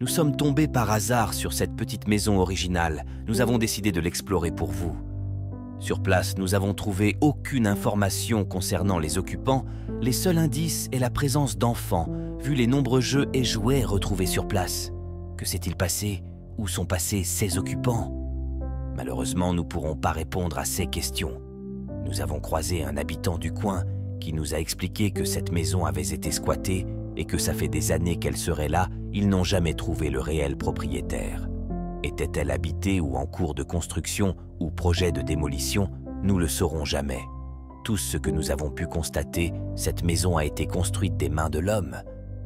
Nous sommes tombés par hasard sur cette petite maison originale. Nous avons décidé de l'explorer pour vous. Sur place, nous avons trouvé aucune information concernant les occupants. Les seuls indices est la présence d'enfants, vu les nombreux jeux et jouets retrouvés sur place. Que s'est-il passé? Où sont passés ces occupants? Malheureusement, nous ne pourrons pas répondre à ces questions. Nous avons croisé un habitant du coin qui nous a expliqué que cette maison avait été squattée et que ça fait des années qu'elle serait là. Ils n'ont jamais trouvé le réel propriétaire. Était-elle habitée ou en cours de construction ou projet de démolition? Nous le saurons jamais. Tout ce que nous avons pu constater, cette maison a été construite des mains de l'homme.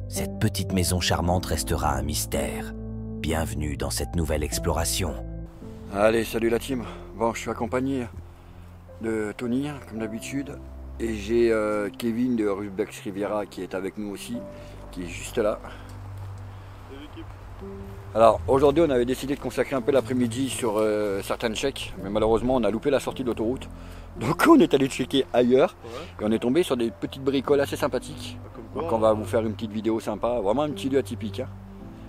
Cette petite maison charmante restera un mystère. Bienvenue dans cette nouvelle exploration. Allez, salut la team. Bon, je suis accompagné de Tony, comme d'habitude. Et j'ai Kevin de Rubex Riviera qui est avec nous aussi, qui est juste là. Alors aujourd'hui on avait décidé de consacrer un peu l'après-midi sur certaines checks, mais malheureusement on a loupé la sortie de l'autoroute. Donc on est allé checker ailleurs et on est tombé sur des petites bricoles assez sympathiques. Donc on va vous faire une petite vidéo sympa, vraiment un petit lieu atypique. Hein.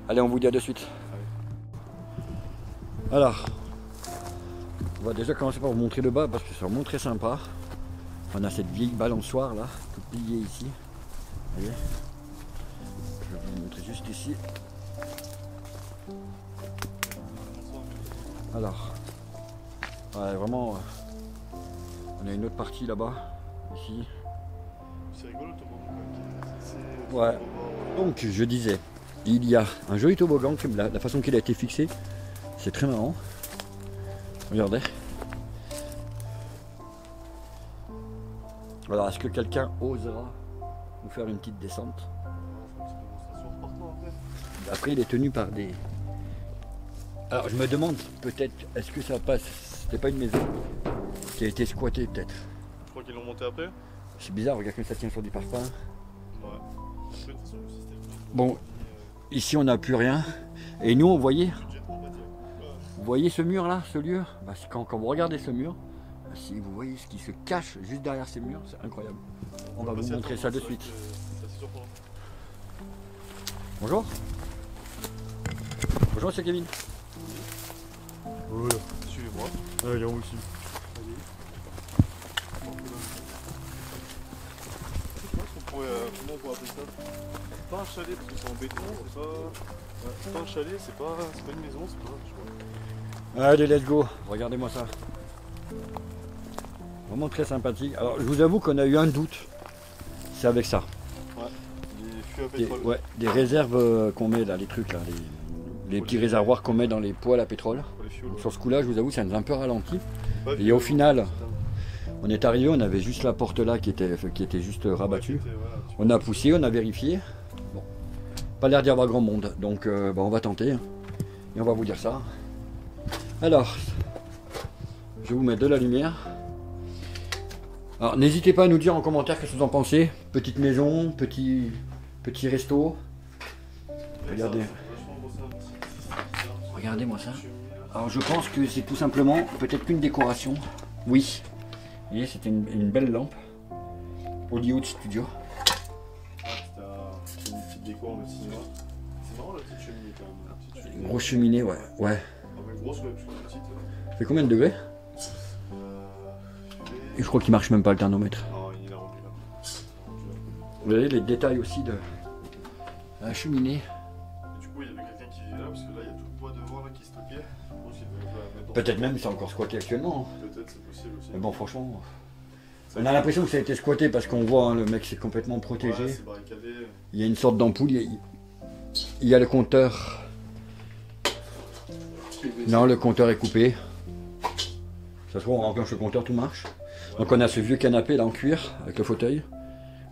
Allez, on vous dit à de suite. Alors, on va déjà commencer par vous montrer le bas parce que c'est vraiment très sympa. On a cette vieille balançoire là, toute pliée ici. Vous voyez, je vais vous montrer juste ici. Alors, ouais, vraiment, on a une autre partie là-bas, ici. C'est rigolo le toboggan. Ouais. Donc, je disais, il y a un joli toboggan, la façon qu'il a été fixé, c'est très marrant. Regardez. Alors, est-ce que quelqu'un osera nous faire une petite descente? Après, il est tenu par des... Alors, je me demande peut-être, est-ce que ça passe? C'était pas une maison qui a été squattée peut-être? Je crois qu'ils l'ont monté après. C'est bizarre, regarde comme ça tient sur du parfum. Ouais. Bon, ici on n'a plus rien. Et nous, vous voyez ce mur là, ce lieu? Bah, quand vous regardez ce mur, si vous voyez ce qui se cache juste derrière ces murs, c'est incroyable. On va vous montrer ça de suite. Bonjour. Bonjour, c'est Kevin. Voilà, suivez-moi. Allez, on vous suit. Comment on pourrait appeler ça? C'est pas un chalet parce que c'est en béton, c'est pas un chalet, c'est pas une maison, c'est pas. Je sais pas. Allez, let's go. Regardez-moi ça. Vraiment très sympathique. Alors, je vous avoue qu'on a eu un doute. C'est avec ça. Ouais, des fûts à pétrole. Ouais, des réserves qu'on met là, les trucs là, les petits réservoirs qu'on met dans les poêles à pétrole. Sur ce coup-là, je vous avoue, ça nous a un peu ralenti. Et au final, on est arrivé, on avait juste la porte là qui était juste rabattue. On a poussé, on a vérifié. Bon, pas l'air d'y avoir grand monde, donc on va tenter. Et on va vous dire ça. Alors, je vais vous mettre de la lumière. Alors, n'hésitez pas à nous dire en commentaire qu'est-ce que vous en pensez. Petite maison, petit resto. Regardez. Regardez-moi ça. Alors je pense que c'est tout simplement peut-être qu'une décoration. Oui. Vous voyez, c'était une belle lampe. Hollywood Studio. C'était une petite déco en mode cinéma. C'est marrant la petite cheminée quand même. Une grosse cheminée, ouais. Ah, mais grosse, ouais, plus petite. Ça fait combien de degrés? Et je crois qu'il marche même pas le thermomètre. Non, il est rendu là. Vous voyez les détails aussi de la cheminée. Et du coup, il y avait quelqu'un qui vivait là parce que là, il y a tout le bois devant là qui est stocké. Peut-être même c'est encore squatté actuellement. Peut-être, c'est possible aussi. Mais bon, franchement, on a l'impression que ça a été squatté parce qu'on voit le mec c'est complètement protégé. Ouais, c'est barricadé. Il y a une sorte d'ampoule. Il y a le compteur. Non, le compteur est coupé. Ça se trouve, on enclenche le compteur, tout marche. Donc on a ce vieux canapé là en cuir avec le fauteuil.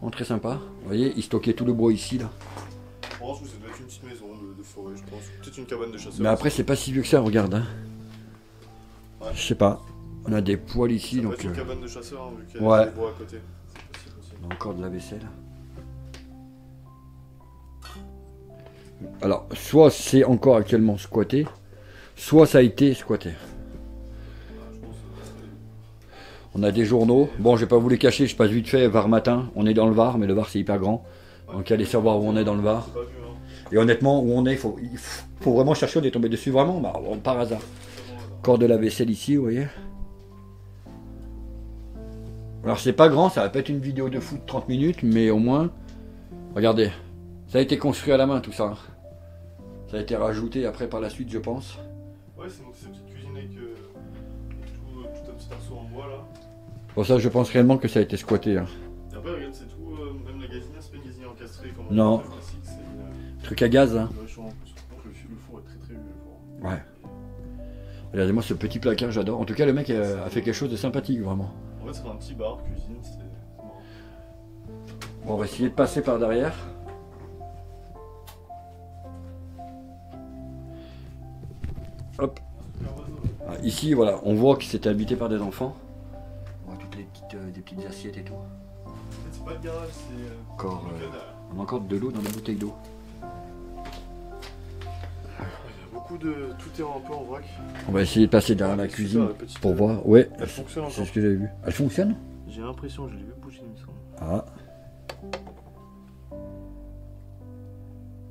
Bon, très sympa. Vous voyez, il stockait tout le bois ici là. Je pense que ça doit être une petite maison de forêt, je pense. Peut-être une cabane de chasseurs. Mais après, c'est pas si vieux que ça, regarde. Hein. Ouais. Je sais pas. On a des poêles ici, Ça donc. peut être une cabane de chasseurs, hein, vu qu'il y ouais. a des bois à côté. C'est possible aussi. On a encore de la vaisselle. Alors, soit c'est encore actuellement squatté, soit ça a été squatté. On a des journaux. Bon, je vais pas vous les cacher, je passe vite fait Var matin. On est dans le Var, mais le Var c'est hyper grand. Donc allez savoir où on est dans le Var. Et honnêtement, où on est, il faut vraiment chercher, on est tombé dessus vraiment par hasard. Corps de la vaisselle ici, vous voyez. Alors c'est pas grand, ça va pas être une vidéo de foot de 30 minutes, mais au moins, regardez, ça a été construit à la main tout ça. Ça a été rajouté après par la suite, je pense. Ouais, c'est donc cette petite cuisine avec tout un petit arceau en bois là. Pour ça, je pense réellement que ça a été squatté. Hein. Et après, regarde, c'est tout, même la gazinière, c'est pas une gazinière encastrée comme Non. classique, c'est une. Truc à gaz. Hein. Ouais, en plus. Donc le four est très très vieux. Le four. Ouais. Regardez-moi ce petit placard, j'adore. En tout cas, le mec a fait quelque chose de sympathique, vraiment. En fait, c'est un petit bar, cuisine, c'est marrant. Bon, on va essayer de passer par derrière. Hop. Ah, ici, voilà, on voit que c'était habité par des enfants. On voit toutes les des petites assiettes et tout. En fait, c'est pas le garage, c'est. Encore, le cadre. on a encore de l'eau dans les bouteilles d'eau. Il y a beaucoup de. Tout est un peu en vrac. On va essayer de passer derrière la Super, cuisine la petite, pour voir. Ouais, Elle fonctionne c'est encore. ce que j'avais vu. Elle fonctionne? J'ai l'impression, je l'ai vu bouger, il me semble. Ah,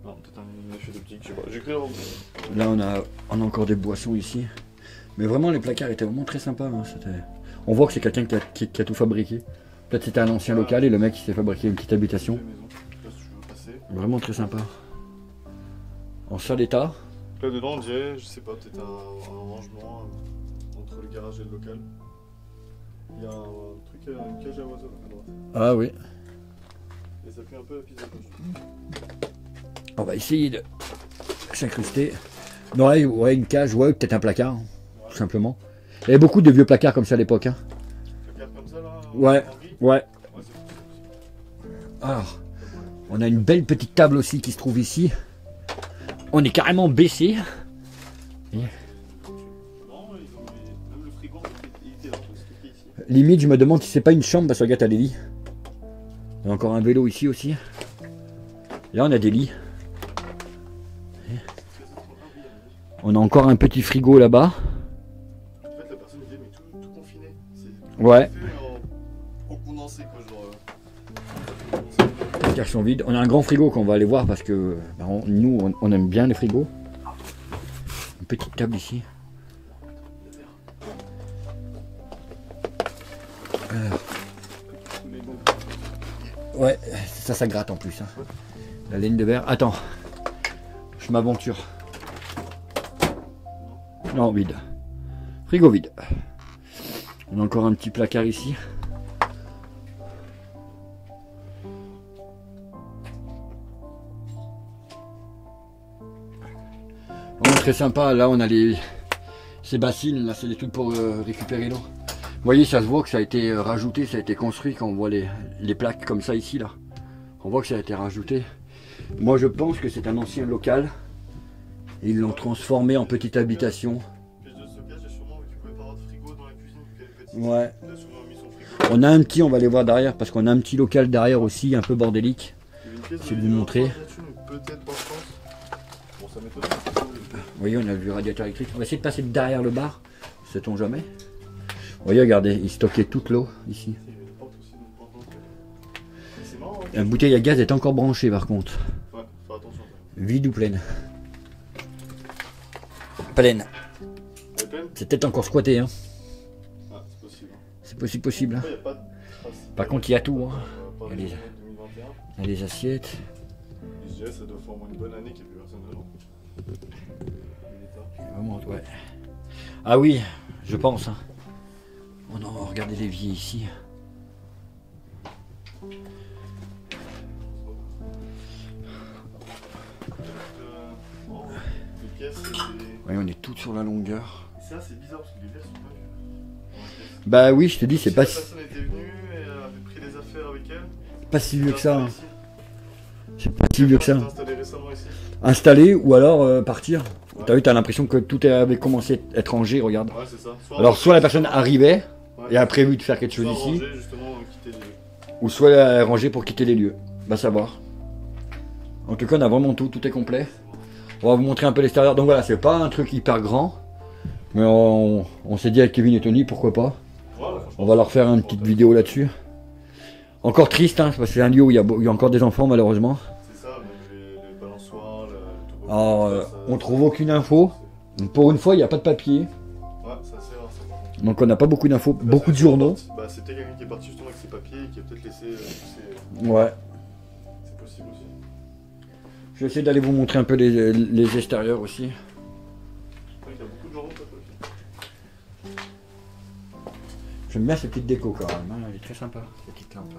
Non, peut-être un effet d'optique, je sais pas. J'ai cru avoir. là on a encore des boissons ici. Mais vraiment, les placards étaient vraiment très sympas. Hein. On voit que c'est quelqu'un qui a tout fabriqué. Peut-être c'était un ancien local et le mec il s'est fabriqué une petite habitation. Là, si tu veux passer. Vraiment très sympa. En sale état. Là dedans, on dirait, je sais pas, peut-être un rangement entre le garage et le local. Il y a un truc, une cage à oiseaux à droite. Ah oui. Et ça fait un peu la pizza poche. On va essayer de s'incruster. Non, ouais, une cage, ouais, peut-être un placard, hein, tout simplement. Il y avait beaucoup de vieux placards comme ça à l'époque. Hein. Placard comme ça là. Ouais, en gris. ouais. Ouais, c'est possible. Alors, on a une belle petite table aussi qui se trouve ici. On est carrément baissé. Non, ils ont même le frigo, il était là, stocké ici. Limite, je me demande si c'est pas une chambre parce que regarde, t'as des lits. Il y a encore un vélo ici aussi. Là, on a des lits. On a encore un petit frigo là-bas. En fait, la personne disait, mais tout confiné. C'est Ouais. fait en condensé, quoi, genre. Les cages sont vides. On a un grand frigo qu'on va aller voir parce que nous, on aime bien les frigos. Une petite table ici. Alors. Ouais, ça gratte en plus. Hein. La laine de verre. Attends, je m'aventure. Non, vide. Frigo vide. On a encore un petit placard ici. Vraiment très sympa. Là, on a ces bassines. Là, c'est des trucs pour récupérer l'eau. Vous voyez, ça se voit que ça a été rajouté, ça a été construit quand on voit les plaques comme ça ici, là. On voit que ça a été rajouté. Moi, je pense que c'est un ancien local. Ils l'ont transformé en petite habitation. Pièce de stockage, et sûrement, vu qu'il pouvait pas avoir de frigo dans la cuisine, vu qu'elle est petite. Ouais. Il a sûrement mis son frigo. On a un petit, on va aller voir derrière, parce qu'on a un petit local derrière aussi, un peu bordélique. Il y avait une pièce Je vais de vous montrer. là-dessus, mais peut-être pas, je pense. Bon, ça m'étonne pas. Vous voyez, on a le radiateur électrique. On va essayer de passer derrière le bar, sait-on jamais. Vous voyez, regardez, ils stockaient toute l'eau ici. Il y avait une porte aussi, donc pas tant que- C'est marrant, hein. La bouteille à gaz est encore branchée par contre. Ouais, faut faire attention. Quand même. Vide ou pleine? Pleine. Elle est pleine? C'est peut-être encore squatté. Hein. Ah, c'est possible. C'est possible. Hein. Après, il n'y a pas de traces. Par contre, il y a tout. Hein. Pas Il y a les- 2021. Il y a les assiettes. Et je dirais, ça doit faire au moins une bonne année qu'il n'y a plus personne dedans. L'état. Vraiment, ouais. Ah oui, je pense. Hein. On a regardé l'évier ici. Bon, les pièces, c'est des... Oui, on est toutes sur la longueur. Et ça, c'est bizarre parce que les verres sont pas vieux. Dans la pièce. Bah oui, je te dis, c'est Si pas, la personne était venue et avait pris les affaires avec elle. pas si vieux que ça. Hein. Ici. C'est pas si vieux que ça. Installé récemment ici. Installer ou alors partir. Ouais. T'as vu, t'as l'impression que tout avait commencé à être rangé, regarde. Ouais, c'est ça. Alors soit la personne arrivait ouais. et a prévu de faire quelque chose Soit ici, ranger, justement, quitter les lieux. ou soit elle est rangée pour quitter les lieux. Va savoir. En tout cas, on a vraiment tout est complet. On va vous montrer un peu l'extérieur. Donc voilà, c'est pas un truc hyper grand, mais on s'est dit avec Kevin et Tony, pourquoi pas. Voilà, On va leur faire une petite vidéo là-dessus. Encore triste, hein, parce que c'est un lieu où il y a encore des enfants malheureusement. C'est ça, mais les balançoires, Alors, on trouve aucune info. Pour une fois, il n'y a pas de papier. Ouais, c'est assez rare ça par contre. Donc on n'a pas beaucoup d'infos, beaucoup de journaux. Bah c'était quelqu'un qui est parti justement avec ses papiers et qui a peut-être laissé Ouais. c'est possible aussi. Je vais essayer d'aller vous montrer un peu les extérieurs aussi. Il y a beaucoup de journaux toi aussi. J'aime bien ces petites décos quand même, hein. Elle est très sympa, cette petite lampe.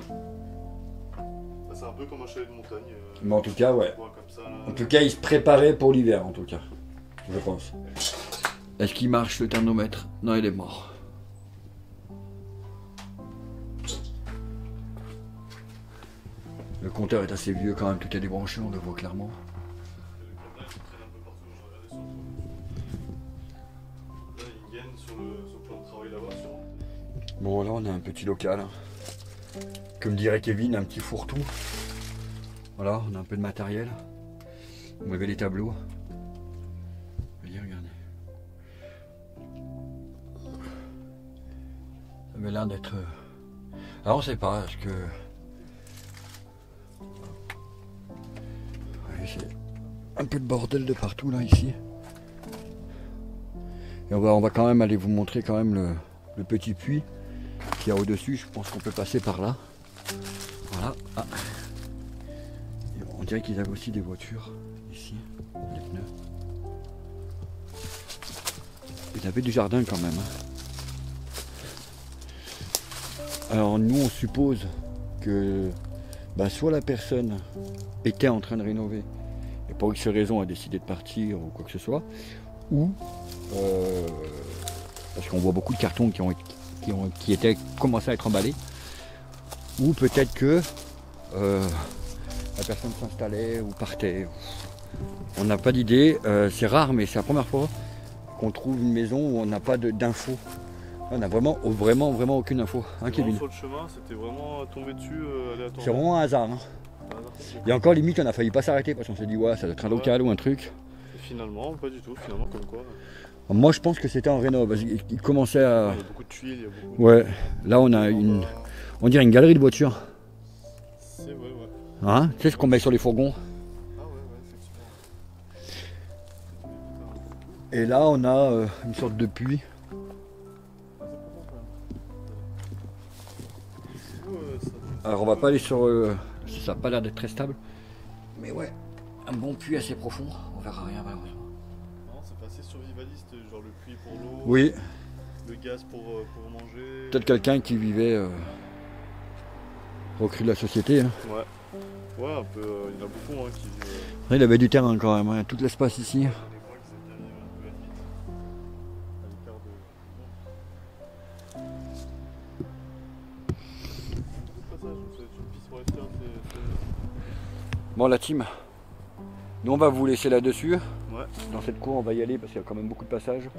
Bah, c'est un peu comme un chalet de montagne. Mais en tout cas, ouais. Comme ça, là. En tout cas, il se préparait pour l'hiver, en tout cas. Je pense. Est-ce qu'il marche le thermomètre? Non, il est mort. Le compteur est assez vieux quand même, tout est débranché, on le voit clairement. Bon, là on a un petit local. Comme dirait Kevin, un petit fourre-tout. Voilà, on a un peu de matériel. Vous avez les tableaux. Voyez, regardez. Ça avait l'air d'être... Alors on sait pas, est-ce que... Ouais, c'est un peu de bordel de partout là, ici. Et on va quand même aller vous montrer quand même le petit puits qu'il y a au-dessus. Je pense qu'on peut passer par là. Voilà. Ah. On dirait qu'ils avaient aussi des voitures ici, les pneus. Ils avaient du jardin quand même. Alors nous on suppose que soit la personne était en train de rénover et pour X raison a décidé de partir ou quoi que ce soit, ou parce qu'on voit beaucoup de cartons qui étaient commencé à être emballés, ou peut-être que la personne s'installait ou partait. On n'a pas d'idée, c'est rare mais c'est la première fois qu'on trouve une maison où on n'a pas d'infos. On n'a vraiment aucune info. Hein, Kevin? Sur le chemin, c'était vraiment tombé dessus aléatoirement. C'est vraiment un hasard. Hein. Et encore limite, on a failli pas s'arrêter parce qu'on s'est dit ouais, ça doit être un local ou un truc. Et finalement, pas du tout. Finalement, comme quoi. Moi, je pense que c'était en réno. Il commençait à. Il y a beaucoup de tuiles. Il y a beaucoup ouais. Là, on a une. On dirait une galerie de voitures. C'est ouais. Hein? Tu sais ce qu'on met sur les fourgons? Ah ouais, effectivement. Et là, on a une sorte de puits. Alors on va pas aller sur... ça n'a pas l'air d'être très stable. Mais ouais, un bon puits assez profond. On verra rien malheureusement. Non, c'est pas assez survivaliste, genre le puits pour l'eau, Oui, le gaz pour manger. peut-être quelqu'un qui vivait au cru de la société. Hein. Ouais, un peu, il y en a beaucoup hein, qui vivent... Il avait du terrain quand même, hein. Tout l'espace ici. des fois qui s'aiment bien vivre un peu à l'écart de... Bon la team, nous on va vous laisser là-dessus. Ouais. Dans cette cour on va y aller parce qu'il y a quand même beaucoup de passages.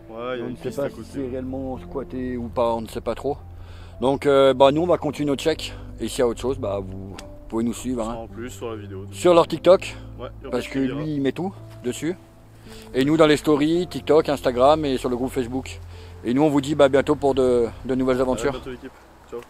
Ouais, il y a On une ne sait piste pas à si côté. c'est réellement squatté ou pas, on ne sait pas trop. Donc nous on va continuer notre check. Et s'il y a autre chose, vous pouvez nous suivre. Hein. En plus sur la vidéo. Sur leur TikTok, Ouais, parce que lui il met tout dessus. Et nous dans les stories, TikTok, Instagram et sur le groupe Facebook. Et nous on vous dit bientôt pour de nouvelles aventures. À bientôt l'équipe. Ciao.